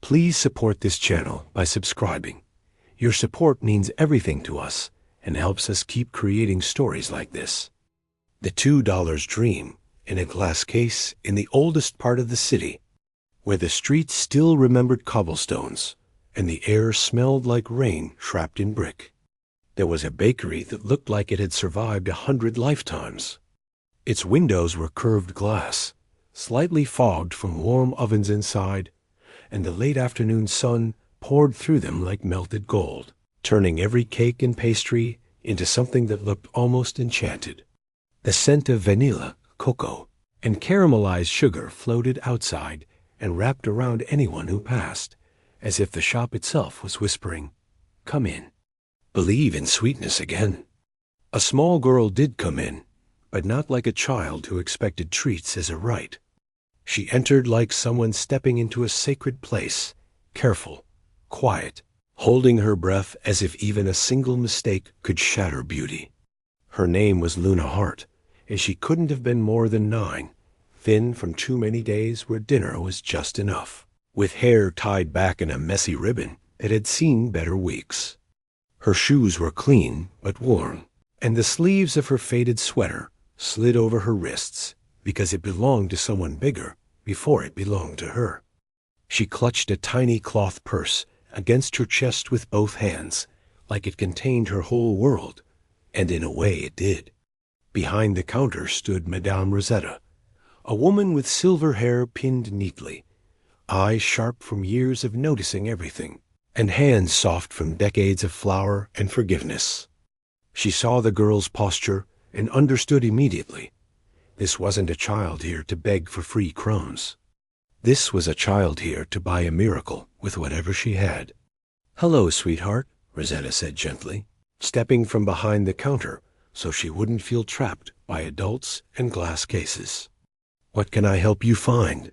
Please support this channel by subscribing. Your support means everything to us and helps us keep creating stories like this. The $2 dream in a glass case in the oldest part of the city, where the streets still remembered cobblestones and the air smelled like rain trapped in brick. There was a bakery that looked like it had survived 100 lifetimes. Its windows were curved glass, slightly fogged from warm ovens inside, and the late afternoon sun poured through them like melted gold, turning every cake and pastry into something that looked almost enchanted. The scent of vanilla, cocoa, and caramelized sugar floated outside and wrapped around anyone who passed, as if the shop itself was whispering, "Come in. Believe in sweetness again." A small girl did come in, but not like a child who expected treats as a right. She entered like someone stepping into a sacred place, careful, quiet, holding her breath as if even a single mistake could shatter beauty. Her name was Luna Hart, and she couldn't have been more than 9, thin from too many days where dinner was just enough, with hair tied back in a messy ribbon that had seen better weeks. Her shoes were clean but worn, and the sleeves of her faded sweater slid over her wrists because it belonged to someone bigger before it belonged to her. She clutched a tiny cloth purse against her chest with both hands, like it contained her whole world, and in a way it did. Behind the counter stood Madame Rosetta, a woman with silver hair pinned neatly, eyes sharp from years of noticing everything, and hands soft from decades of flour and forgiveness. She saw the girl's posture and understood immediately. This wasn't a child here to beg for free crumbs. This was a child here to buy a miracle with whatever she had. "Hello, sweetheart," Rosetta said gently, stepping from behind the counter so she wouldn't feel trapped by adults and glass cases. "What can I help you find?"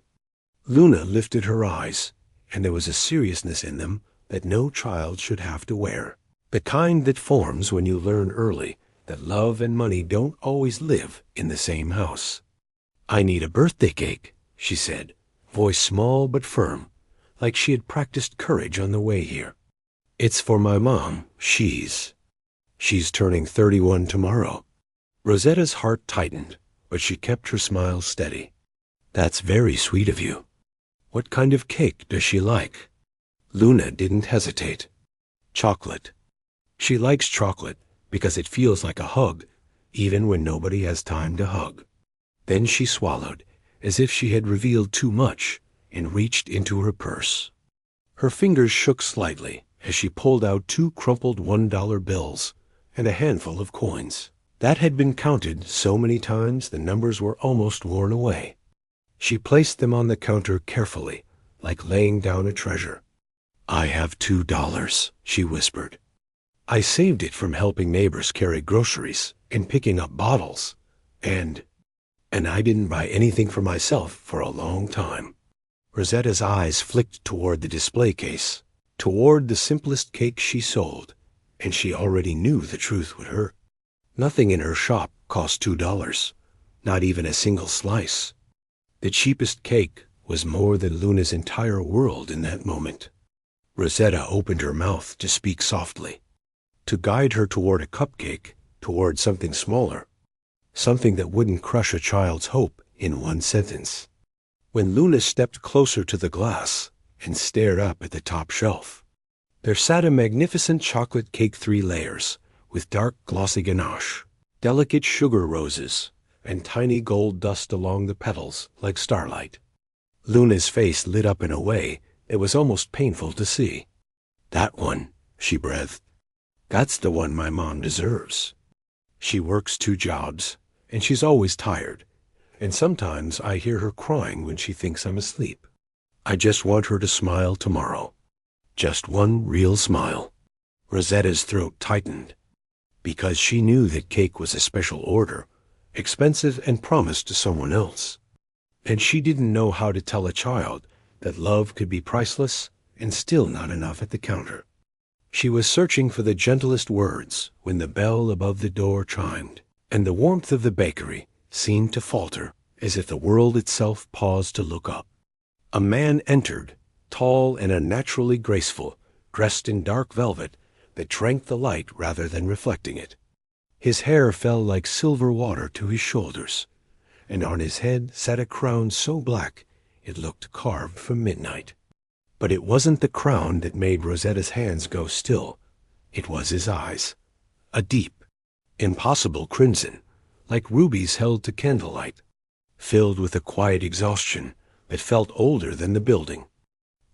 Luna lifted her eyes, and there was a seriousness in them that no child should have to wear, the kind that forms when you learn early that love and money don't always live in the same house. "I need a birthday cake," she said, voice small but firm, like she had practiced courage on the way here. "It's for my mom. She's turning 31 tomorrow." Rosetta's heart tightened, but she kept her smile steady. "That's very sweet of you. What kind of cake does she like?" Luna didn't hesitate. "Chocolate. She likes chocolate because it feels like a hug, even when nobody has time to hug." Then she swallowed, as if she had revealed too much, and reached into her purse. Her fingers shook slightly as she pulled out 2 crumpled $1 bills and a handful of coins that had been counted so many times the numbers were almost worn away. She placed them on the counter carefully, like laying down a treasure. "I have $2, she whispered. "I saved it from helping neighbors carry groceries and picking up bottles, and I didn't buy anything for myself for a long time." Rosetta's eyes flicked toward the display case, toward the simplest cake she sold, and she already knew the truth would hurt. Nothing in her shop cost $2, not even a single slice. The cheapest cake was more than Luna's entire world in that moment. Rosetta opened her mouth to speak softly, to guide her toward a cupcake, toward something smaller, something that wouldn't crush a child's hope in one sentence. When Luna stepped closer to the glass and stared up at the top shelf, there sat a magnificent chocolate cake 3 layers, with dark glossy ganache, delicate sugar roses, and tiny gold dust along the petals like starlight. Luna's face lit up in a way that was almost painful to see. "That one," she breathed. "That's the one my mom deserves. She works 2 jobs, and she's always tired, and sometimes I hear her crying when she thinks I'm asleep. I just want her to smile tomorrow. Just one real smile." Rosetta's throat tightened, because she knew that cake was a special order, expensive and promised to someone else. And she didn't know how to tell a child that love could be priceless and still not enough at the counter. She was searching for the gentlest words when the bell above the door chimed, and the warmth of the bakery seemed to falter as if the world itself paused to look up. A man entered, tall and unnaturally graceful, dressed in dark velvet that drank the light rather than reflecting it. His hair fell like silver water to his shoulders, and on his head sat a crown so black it looked carved from midnight. But it wasn't the crown that made Rosetta's hands go still. It was his eyes, a deep, impossible crimson, like rubies held to candlelight, filled with a quiet exhaustion that felt older than the building,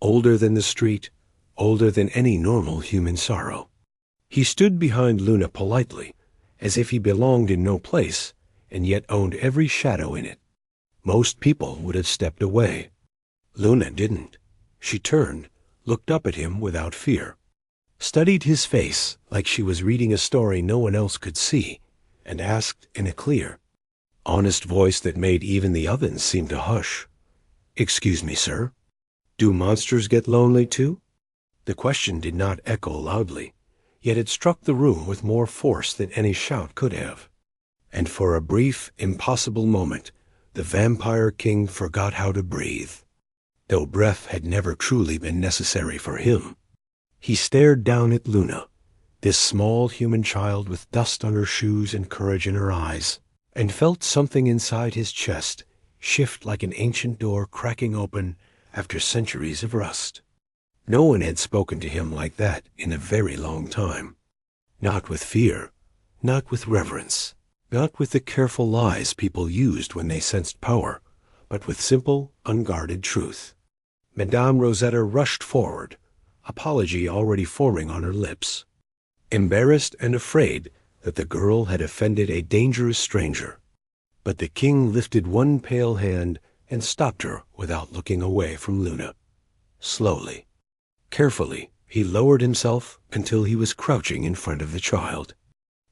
older than the street, older than any normal human sorrow. He stood behind Luna politely, as if he belonged in no place and yet owned every shadow in it. Most people would have stepped away. Luna didn't. She turned, looked up at him without fear, studied his face like she was reading a story no one else could see, and asked in a clear, honest voice that made even the ovens seem to hush, "Excuse me, sir, do monsters get lonely too?" The question did not echo loudly, yet it struck the room with more force than any shout could have. And for a brief, impossible moment, the vampire king forgot how to breathe, though breath had never truly been necessary for him. He stared down at Luna, this small human child with dust on her shoes and courage in her eyes, and felt something inside his chest shift like an ancient door cracking open after centuries of rust. No one had spoken to him like that in a very long time. Not with fear, not with reverence, not with the careful lies people used when they sensed power, but with simple, unguarded truth. Madame Rosetta rushed forward, apology already forming on her lips, embarrassed and afraid that the girl had offended a dangerous stranger. But the king lifted one pale hand and stopped her without looking away from Luna. Slowly, carefully, he lowered himself until he was crouching in front of the child,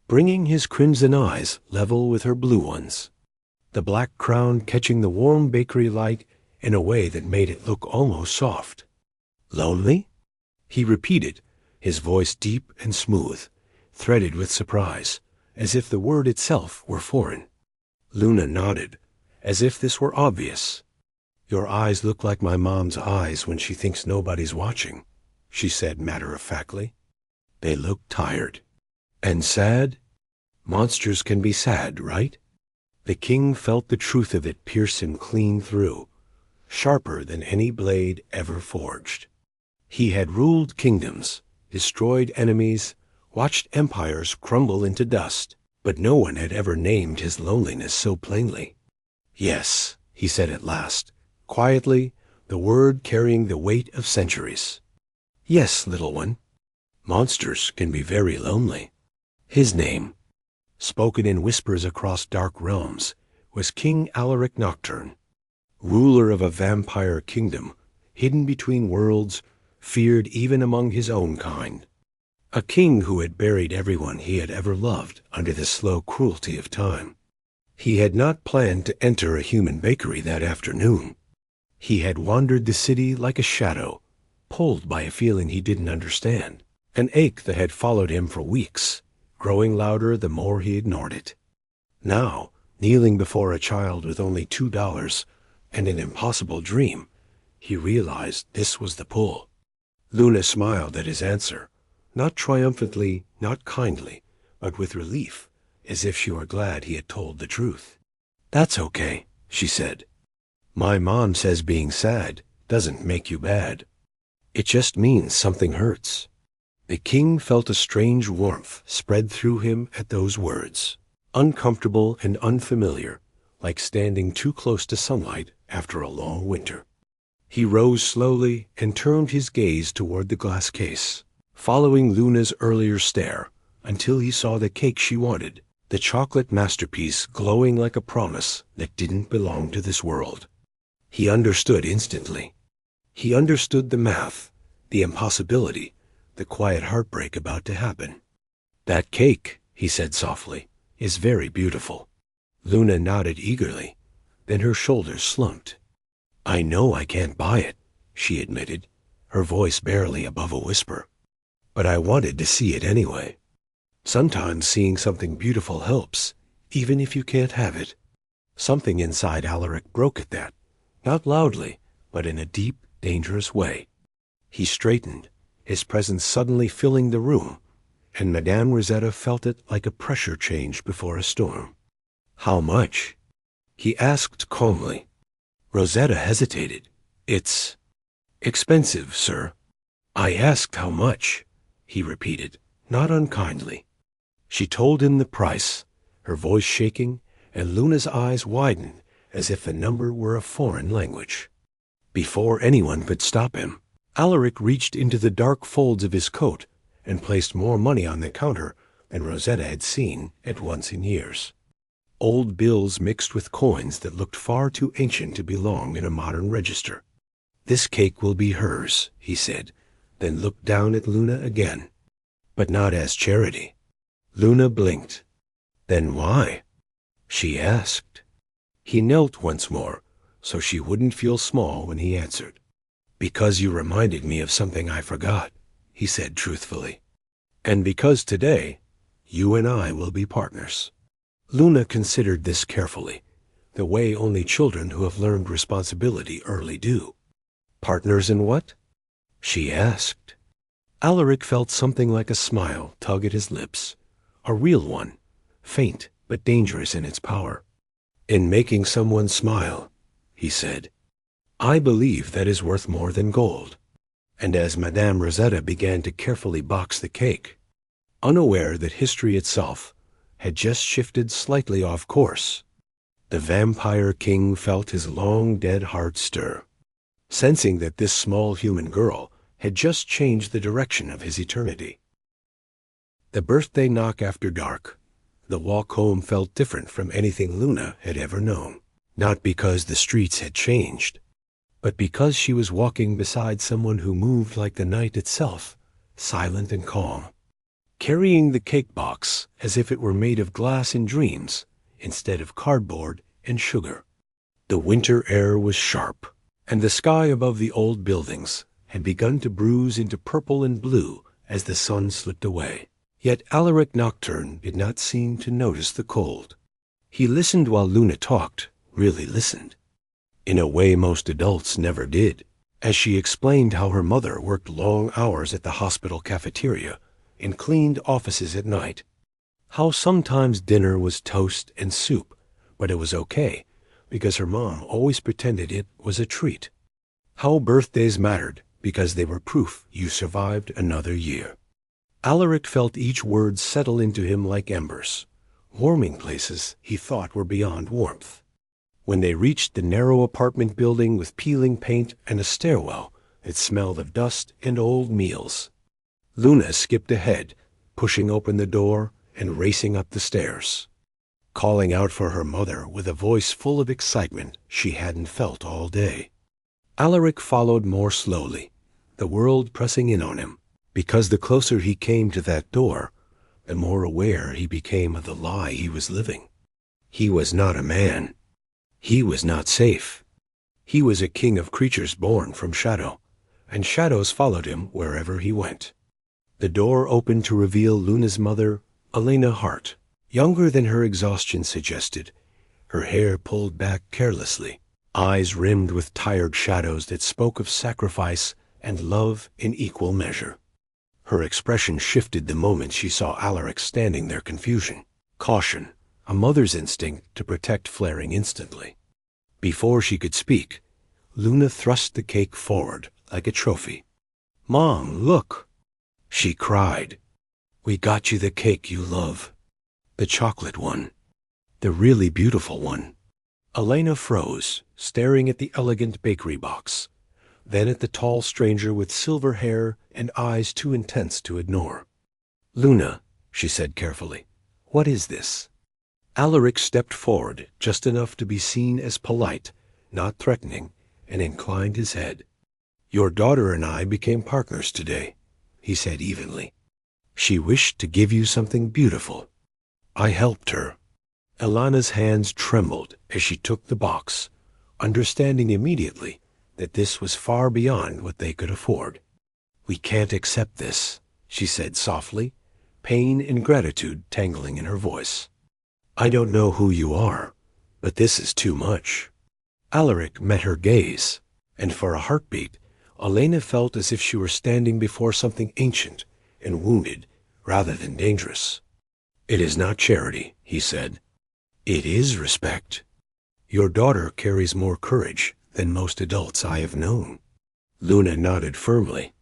bringing his crimson eyes level with her blue ones, the black crown catching the warm bakery light in a way that made it look almost soft. "Lonely?" he repeated, his voice deep and smooth, threaded with surprise, as if the word itself were foreign. Luna nodded, as if this were obvious. "Your eyes look like my mom's eyes when she thinks nobody's watching," she said matter-of-factly. "They look tired." "And sad? Monsters can be sad, right?" The king felt the truth of it pierce him clean through, sharper than any blade ever forged. He had ruled kingdoms, destroyed enemies, watched empires crumble into dust, but no one had ever named his loneliness so plainly. "Yes," he said at last, quietly, the word carrying the weight of centuries. "Yes, little one. Monsters can be very lonely." His name, spoken in whispers across dark realms, was King Alaric Nocturne, ruler of a vampire kingdom, hidden between worlds, feared even among his own kind. A king who had buried everyone he had ever loved under the slow cruelty of time. He had not planned to enter a human bakery that afternoon. He had wandered the city like a shadow, pulled by a feeling he didn't understand, an ache that had followed him for weeks, growing louder the more he ignored it. Now, kneeling before a child with only $2 and an impossible dream, he realized this was the pull. Luna smiled at his answer, not triumphantly, not kindly, but with relief, as if she were glad he had told the truth. "That's okay," she said. "My mom says being sad doesn't make you bad. It just means something hurts." The king felt a strange warmth spread through him at those words, uncomfortable and unfamiliar, like standing too close to sunlight after a long winter. He rose slowly and turned his gaze toward the glass case, following Luna's earlier stare until he saw the cake she wanted, the chocolate masterpiece glowing like a promise that didn't belong to this world. He understood instantly. He understood the math, the impossibility, the quiet heartbreak about to happen. "That cake," he said softly, "is very beautiful." Luna nodded eagerly, then her shoulders slumped. "I know I can't buy it," she admitted, her voice barely above a whisper. "But I wanted to see it anyway. Sometimes seeing something beautiful helps, even if you can't have it." Something inside Alaric broke at that, not loudly, but in a deep, dangerous way. He straightened, his presence suddenly filling the room, and Madame Rosetta felt it like a pressure change before a storm. "How much?" he asked calmly. Rosetta hesitated. "It's expensive, sir." "I asked how much," he repeated, not unkindly. She told him the price, her voice shaking, and Luna's eyes widened as if the number were a foreign language. Before anyone could stop him, Alaric reached into the dark folds of his coat and placed more money on the counter than Rosetta had seen at once in years. Old bills mixed with coins that looked far too ancient to belong in a modern register. "This cake will be hers," he said, then looked down at Luna again. "But not as charity." Luna blinked. "Then why?" she asked. He knelt once more, so she wouldn't feel small when he answered. "Because you reminded me of something I forgot," he said truthfully. "And because today, you and I will be partners." Luna considered this carefully, the way only children who have learned responsibility early do. "Partners in what?" she asked. Alaric felt something like a smile tug at his lips, a real one, faint but dangerous in its power. "In making someone smile," he said. "I believe that is worth more than gold." And as Madame Rosetta began to carefully box the cake, unaware that history itself had just shifted slightly off course, the vampire king felt his long-dead heart stir, sensing that this small human girl had just changed the direction of his eternity. The birthday knock after dark, the walk home felt different from anything Luna had ever known, not because the streets had changed, but because she was walking beside someone who moved like the night itself, silent and calm, carrying the cake box as if it were made of glass and dreams instead of cardboard and sugar. The winter air was sharp, and the sky above the old buildings had begun to bruise into purple and blue as the sun slipped away. Yet Alaric Nocturne did not seem to notice the cold. He listened while Luna talked, really listened, in a way most adults never did, as she explained how her mother worked long hours at the hospital cafeteria and cleaned offices at night, how sometimes dinner was toast and soup, but it was okay because her mom always pretended it was a treat, how birthdays mattered because they were proof you survived another year. Alaric felt each word settle into him like embers, warming places he thought were beyond warmth. When they reached the narrow apartment building with peeling paint and a stairwell that smelled of dust and old meals, Luna skipped ahead, pushing open the door and racing up the stairs, calling out for her mother with a voice full of excitement she hadn't felt all day. Alaric followed more slowly, the world pressing in on him, because the closer he came to that door, the more aware he became of the lie he was living. He was not a man. He was not safe. He was a king of creatures born from shadow, and shadows followed him wherever he went. The door opened to reveal Luna's mother, Elena Hart, younger than her exhaustion suggested, her hair pulled back carelessly, eyes rimmed with tired shadows that spoke of sacrifice and love in equal measure. Her expression shifted the moment she saw Alaric standing there, confusion, caution, a mother's instinct to protect flaring instantly. Before she could speak, Luna thrust the cake forward like a trophy. "Mom, look!" she cried. "We got you the cake you love. The chocolate one. The really beautiful one." Elena froze, staring at the elegant bakery box, then at the tall stranger with silver hair and eyes too intense to ignore. "Luna," she said carefully, "what is this?" Alaric stepped forward just enough to be seen as polite, not threatening, and inclined his head. "Your daughter and I became partners today," he said evenly. "She wished to give you something beautiful. I helped her." Elena's hands trembled as she took the box, understanding immediately that this was far beyond what they could afford. "We can't accept this," she said softly, pain and gratitude tangling in her voice. "I don't know who you are, but this is too much." Alaric met her gaze, and for a heartbeat, Elena felt as if she were standing before something ancient and wounded rather than dangerous. "It is not charity," he said. "It is respect. Your daughter carries more courage than most adults I have known." Luna nodded firmly.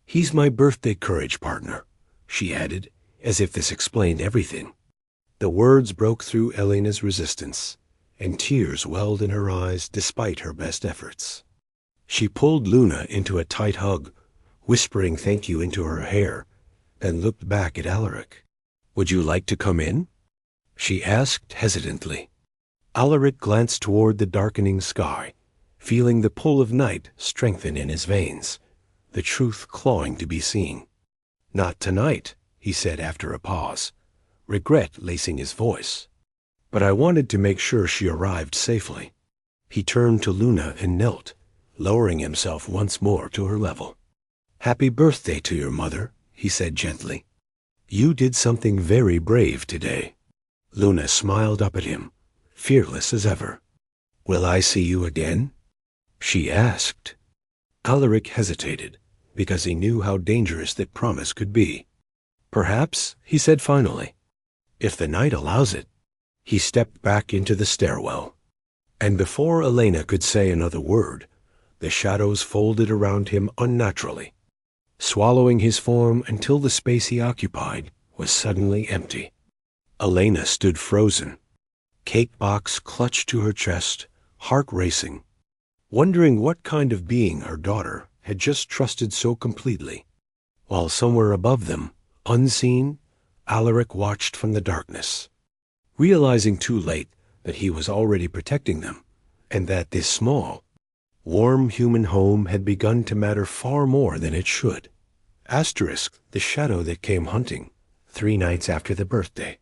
"He's my birthday courage partner," she added, as if this explained everything. The words broke through Elena's resistance, and tears welled in her eyes despite her best efforts. She pulled Luna into a tight hug, whispering thank you into her hair, then looked back at Alaric. "Would you like to come in?" she asked hesitantly. Alaric glanced toward the darkening sky, feeling the pull of night strengthen in his veins, the truth clawing to be seen. "Not tonight," he said after a pause, regret lacing his voice. "But I wanted to make sure she arrived safely." He turned to Luna and knelt, lowering himself once more to her level. "Happy birthday to your mother," he said gently. "You did something very brave today." Luna smiled up at him, fearless as ever. "Will I see you again?" she asked. Alaric hesitated, because he knew how dangerous that promise could be. "Perhaps," he said finally, "if the night allows it." He stepped back into the stairwell, and before Elena could say another word, the shadows folded around him unnaturally, swallowing his form until the space he occupied was suddenly empty. Elena stood frozen, cake box clutched to her chest, heart racing, wondering what kind of being her daughter had just trusted so completely, while somewhere above them, unseen, Alaric watched from the darkness, realizing too late that he was already protecting them, and that this small, warm human home had begun to matter far more than it should. Asterisk the shadow that came hunting 3 nights after the birthday.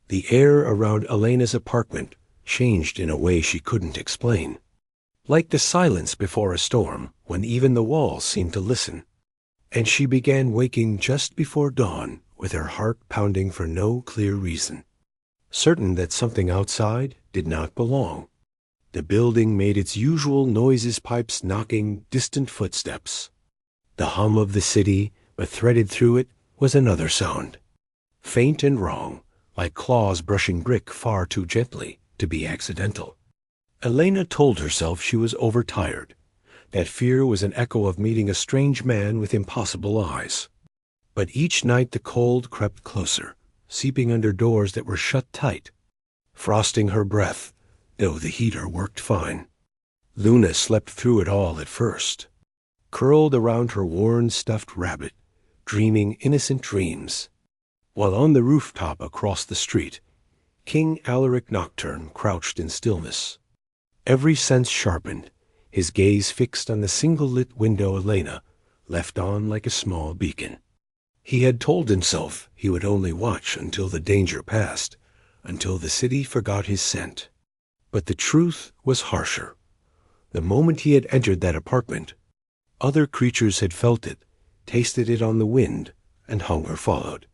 The air around Elena's apartment changed in a way she couldn't explain, like the silence before a storm when even the walls seemed to listen, and she began waking just before dawn with her heart pounding for no clear reason, certain that something outside did not belong. The building made its usual noises, pipes knocking, distant footsteps. The hum of the city, but threaded through it, was another sound, faint and wrong, like claws brushing brick far too gently to be accidental. Elena told herself she was overtired, that fear was an echo of meeting a strange man with impossible eyes. But each night the cold crept closer, seeping under doors that were shut tight, frosting her breath, though the heater worked fine. Luna slept through it all at first, curled around her worn stuffed rabbit, dreaming innocent dreams, while on the rooftop across the street, King Alaric Nocturne crouched in stillness, every sense sharpened, his gaze fixed on the single-lit window Elena left on like a small beacon. He had told himself he would only watch until the danger passed, until the city forgot his scent. But the truth was harsher. The moment he had entered that apartment, other creatures had felt it, tasted it on the wind, and hunger followed.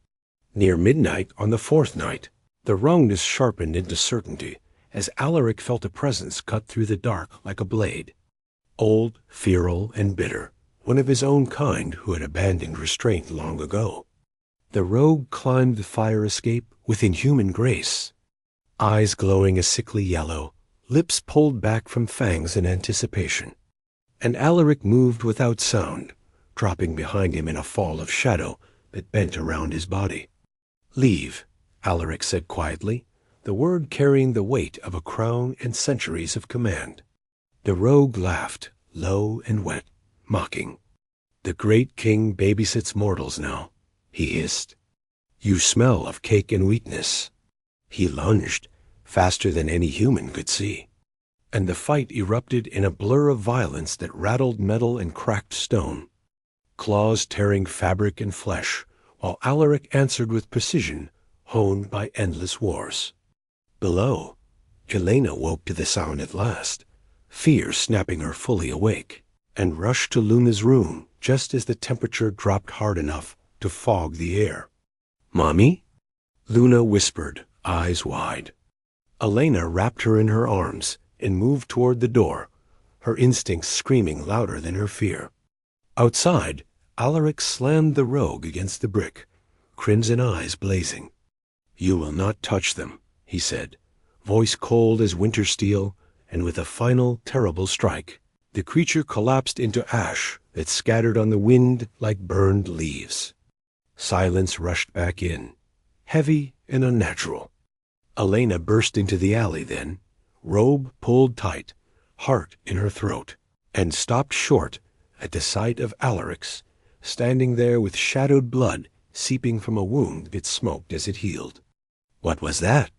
Near midnight on the 4th night, the wrongness sharpened into certainty as Alaric felt a presence cut through the dark like a blade. Old, feral, and bitter, one of his own kind who had abandoned restraint long ago. The rogue climbed the fire escape with inhuman grace, eyes glowing a sickly yellow, lips pulled back from fangs in anticipation. And Alaric moved without sound, dropping behind him in a fall of shadow that bent around his body. "Leave," Alaric said quietly, the word carrying the weight of a crown and centuries of command. The rogue laughed, low and wet, mocking. "The great king babysits mortals now," he hissed. "You smell of cake and weakness." He lunged, faster than any human could see, and the fight erupted in a blur of violence that rattled metal and cracked stone, claws tearing fabric and flesh, while Alaric answered with precision honed by endless wars. Below, Elena woke to the sound at last, fear snapping her fully awake, and rushed to Luna's room just as the temperature dropped hard enough to fog the air. "Mommy?" Luna whispered, eyes wide. Elena wrapped her in her arms and moved toward the door, her instincts screaming louder than her fear. Outside, Alaric slammed the rogue against the brick, crimson eyes blazing. "You will not touch them," he said, voice cold as winter steel, and with a final, terrible strike, the creature collapsed into ash that scattered on the wind like burned leaves. Silence rushed back in, heavy and unnatural. Elena burst into the alley then, robe pulled tight, heart in her throat, and stopped short at the sight of Alaric's, standing there with shadowed blood seeping from a wound that smoked as it healed. "What was that?"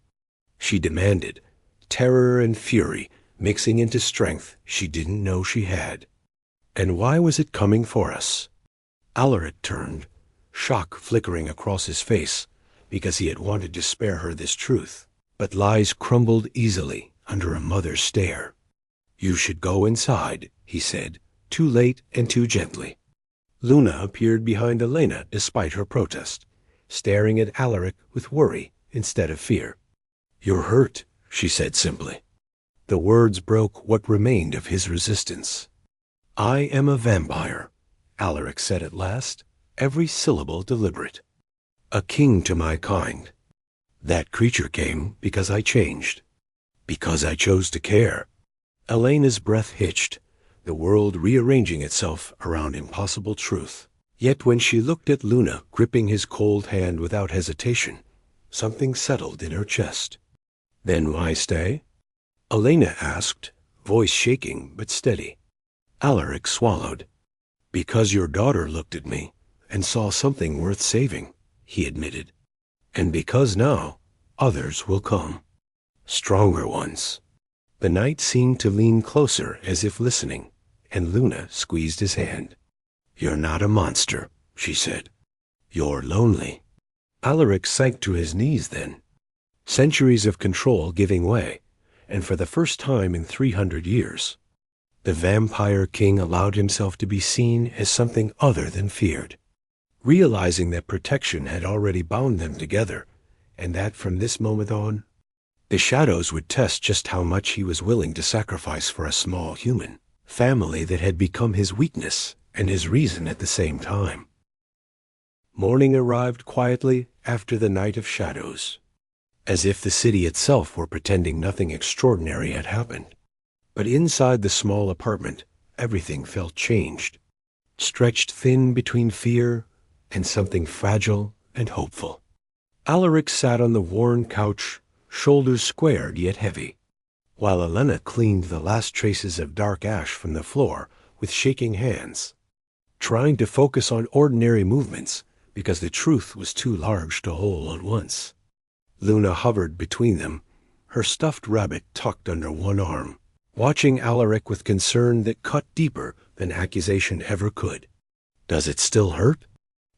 she demanded, terror and fury mixing into strength she didn't know she had. "And why was it coming for us?" Alaric turned, shock flickering across his face, because he had wanted to spare her this truth, but lies crumbled easily under a mother's stare. "You should go inside," he said, too late and too gently. Luna appeared behind Elena despite her protest, staring at Alaric with worry instead of fear. "You're hurt," she said simply. The words broke what remained of his resistance. "I am a vampire," Alaric said at last, every syllable deliberate. "A king to my kind. That creature came because I changed. Because I chose to care." Elena's breath hitched, the world rearranging itself around impossible truth. Yet when she looked at Luna gripping his cold hand without hesitation, something settled in her chest. "Then why stay?" Elena asked, voice shaking but steady. Alaric swallowed. "Because your daughter looked at me and saw something worth saving," he admitted. "And because now others will come. Stronger ones." The night seemed to lean closer as if listening, and Luna squeezed his hand. "You're not a monster," she said. "You're lonely." Alaric sank to his knees then, centuries of control giving way, and for the first time in 300 years, the vampire king allowed himself to be seen as something other than feared. Realizing that protection had already bound them together, and that from this moment on, the shadows would test just how much he was willing to sacrifice for a small human family that had become his weakness and his reason at the same time. Morning arrived quietly after the night of shadows, as if the city itself were pretending nothing extraordinary had happened. But inside the small apartment, everything felt changed, stretched thin between fear and something fragile and hopeful. Alaric sat on the worn couch, shoulders squared yet heavy, while Elena cleaned the last traces of dark ash from the floor with shaking hands, trying to focus on ordinary movements because the truth was too large to hold at once. Luna hovered between them, her stuffed rabbit tucked under one arm, watching Alaric with concern that cut deeper than accusation ever could. "Does it still hurt?"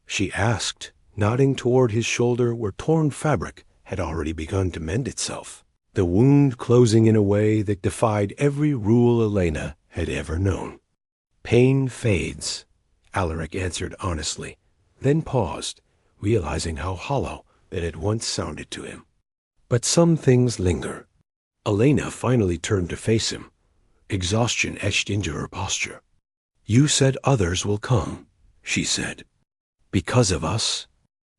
she asked, nodding toward his shoulder where torn fabric had already begun to mend itself, the wound closing in a way that defied every rule Elena had ever known. "Pain fades," Alaric answered honestly, then paused, realizing how hollow that had once sounded to him. "But some things linger." Elena finally turned to face him, exhaustion etched into her posture. "You said others will come," she said. "Because of us?"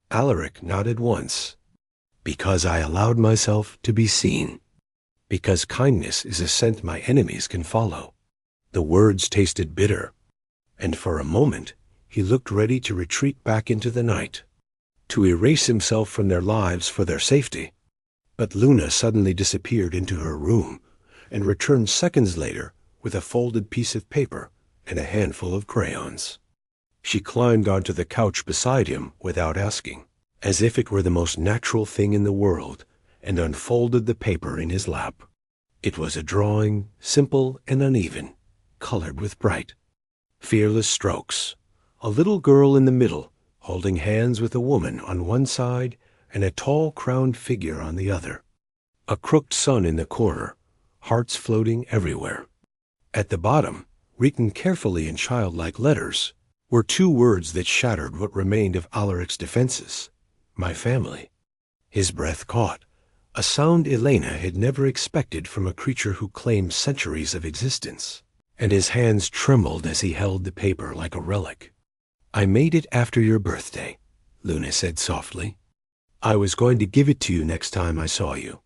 Alaric nodded once. "Because I allowed myself to be seen. Because kindness is a scent my enemies can follow." The words tasted bitter, and for a moment he looked ready to retreat back into the night, to erase himself from their lives for their safety. But Luna suddenly disappeared into her room and returned seconds later with a folded piece of paper and a handful of crayons. She climbed onto the couch beside him without asking, as if it were the most natural thing in the world, and unfolded the paper in his lap. It was a drawing, simple and uneven, colored with bright, fearless strokes. A little girl in the middle, holding hands with a woman on one side and a tall crowned figure on the other. A crooked sun in the corner, hearts floating everywhere. At the bottom, written carefully in childlike letters, were two words that shattered what remained of Alaric's defenses: "My family." His breath caught, a sound Elena had never expected from a creature who claimed centuries of existence, and his hands trembled as he held the paper like a relic. "I made it after your birthday," Luna said softly. "I was going to give it to you next time I saw you."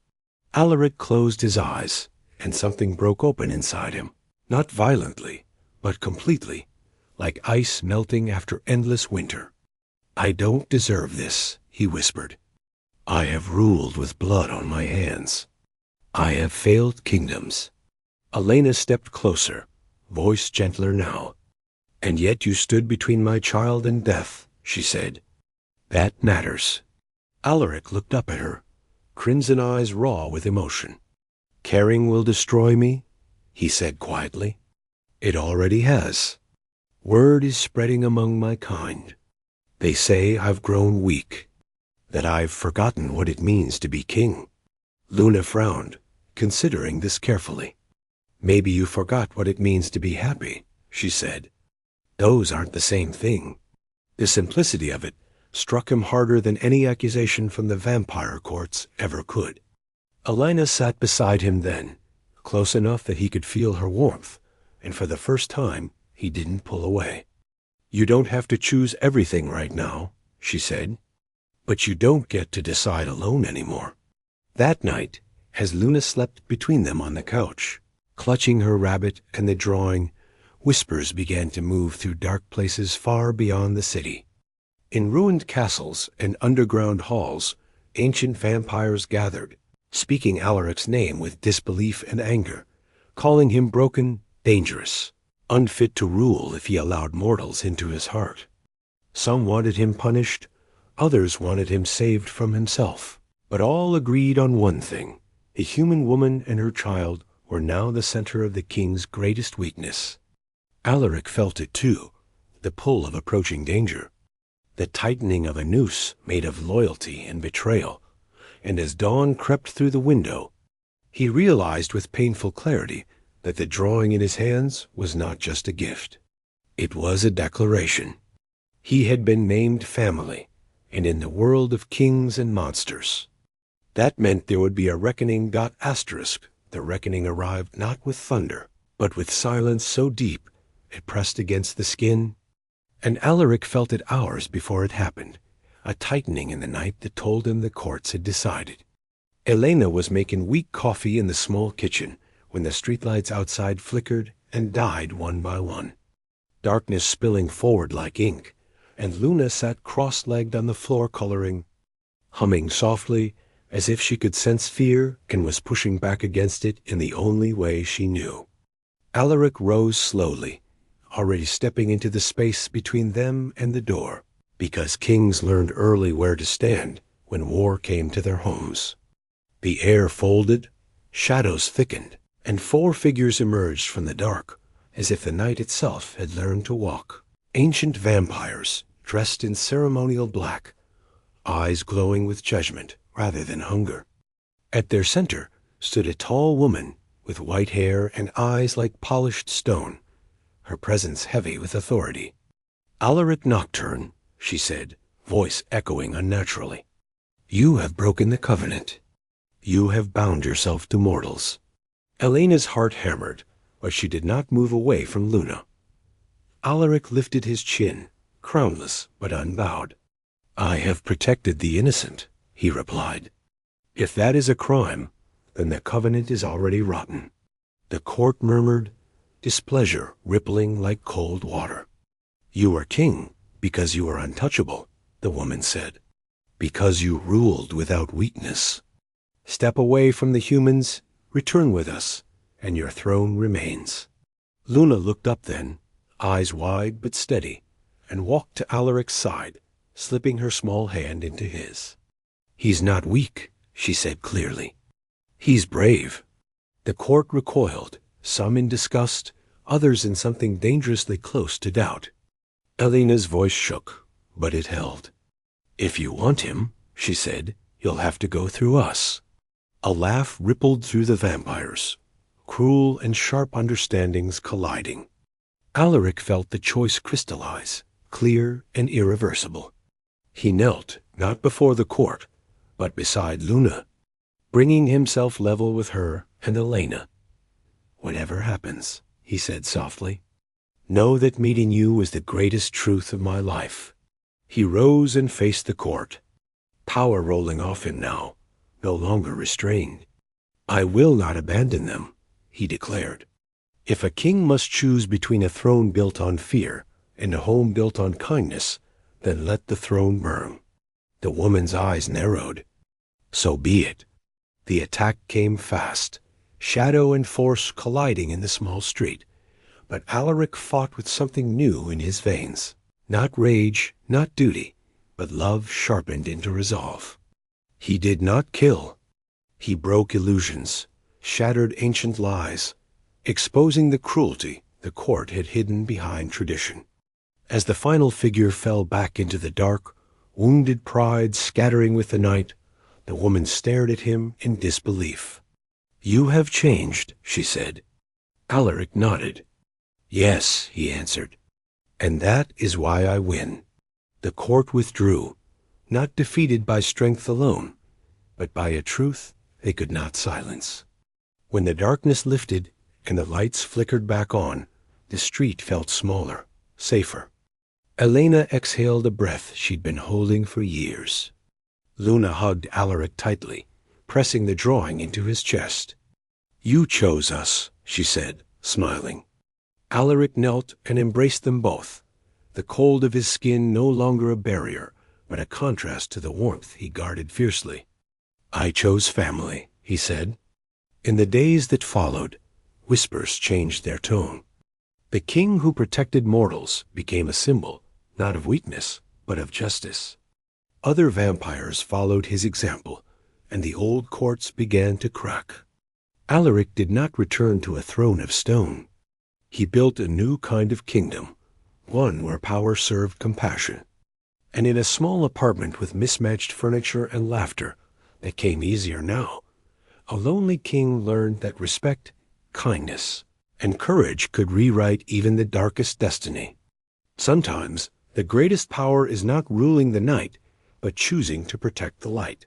Alaric closed his eyes, and something broke open inside him, not violently, but completely, like ice melting after endless winter. "I don't deserve this," he whispered. "I have ruled with blood on my hands. I have failed kingdoms." Elena stepped closer, voice gentler now. "And yet you stood between my child and death," she said. "That matters." Alaric looked up at her, crimson eyes raw with emotion. "Caring will destroy me," he said quietly. "It already has. Word is spreading among my kind. They say I've grown weak, that I've forgotten what it means to be king." Luna frowned, considering this carefully. "Maybe you forgot what it means to be happy," she said. "Those aren't the same thing." The simplicity of it struck him harder than any accusation from the vampire courts ever could. Elena sat beside him then, close enough that he could feel her warmth, and for the first time he didn't pull away. "You don't have to choose everything right now," she said. "But you don't get to decide alone anymore." That night, as Luna slept between them on the couch, clutching her rabbit and the drawing, whispers began to move through dark places far beyond the city. In ruined castles and underground halls, ancient vampires gathered, speaking Alaric's name with disbelief and anger, calling him broken, dangerous, unfit to rule if he allowed mortals into his heart. Some wanted him punished, others wanted him saved from himself, but all agreed on one thing: a human woman and her child were now the center of the king's greatest weakness. Alaric felt it too, the pull of approaching danger, the tightening of a noose made of loyalty and betrayal, and as dawn crept through the window, he realized with painful clarity that the drawing in his hands was not just a gift. It was a declaration. He had been named family, and in the world of kings and monsters. That meant there would be a reckoning. The reckoning arrived not with thunder, but with silence so deep it pressed against the skin, and Alaric felt it hours before it happened, a tightening in the night that told him the courts had decided. Elena was making weak coffee in the small kitchen when the streetlights outside flickered and died one by one, darkness spilling forward like ink, and Luna sat cross-legged on the floor coloring, humming softly as if she could sense fear and was pushing back against it in the only way she knew. Alaric rose slowly, already stepping into the space between them and the door, because kings learned early where to stand when war came to their homes. The air folded, shadows thickened, and 4 figures emerged from the dark, as if the night itself had learned to walk. Ancient vampires, dressed in ceremonial black, eyes glowing with judgment rather than hunger. At their center stood a tall woman with white hair and eyes like polished stone, her presence heavy with authority. "Alaric Nocturne," she said, voice echoing unnaturally. "You have broken the covenant. You have bound yourself to mortals." Elena's heart hammered, but she did not move away from Luna. Alaric lifted his chin, crownless but unbowed. "I have protected the innocent," he replied. "If that is a crime, then the covenant is already rotten." The court murmured, displeasure rippling like cold water. "You are king because you are untouchable," the woman said. "Because you ruled without weakness. Step away from the humans, return with us, and your throne remains." Luna looked up then, eyes wide but steady, and walked to Alaric's side, slipping her small hand into his. "He's not weak," she said clearly. "He's brave." The court recoiled, some in disgust, others in something dangerously close to doubt. Elena's voice shook, but it held. "If you want him," she said, "you'll have to go through us." A laugh rippled through the vampires, cruel and sharp understandings colliding. Alaric felt the choice crystallize, clear and irreversible. He knelt, not before the court, but beside Luna, bringing himself level with her and Elena. "Whatever happens," he said softly. "Know that meeting you was the greatest truth of my life." He rose and faced the court, power rolling off him now, no longer restrained. "I will not abandon them," he declared. "If a king must choose between a throne built on fear and a home built on kindness, then let the throne burn." The woman's eyes narrowed. "So be it." The attack came fast, shadow and force colliding in the small street. But Alaric fought with something new in his veins. Not rage, not duty, but love sharpened into resolve. He did not kill. He broke illusions, shattered ancient lies, exposing the cruelty the court had hidden behind tradition. As the final figure fell back into the dark, wounded pride scattering with the night, the woman stared at him in disbelief. "You have changed," she said. Alaric nodded. "Yes," he answered, "and that is why I win." The court withdrew, not defeated by strength alone, but by a truth they could not silence. When the darkness lifted and the lights flickered back on, the street felt smaller, safer. Elena exhaled a breath she'd been holding for years. Luna hugged Alaric tightly, pressing the drawing into his chest. "You chose us," she said, smiling. Alaric knelt and embraced them both, the cold of his skin no longer a barrier, but a contrast to the warmth he guarded fiercely. "I chose family," he said. In the days that followed, whispers changed their tone. The king who protected mortals became a symbol, not of weakness, but of justice. Other vampires followed his example, and the old courts began to crack. Alaric did not return to a throne of stone. He built a new kind of kingdom, one where power served compassion. And in a small apartment with mismatched furniture and laughter that came easier now, a lonely king learned that respect, kindness, and courage could rewrite even the darkest destiny. Sometimes the greatest power is not ruling the night, but choosing to protect the light.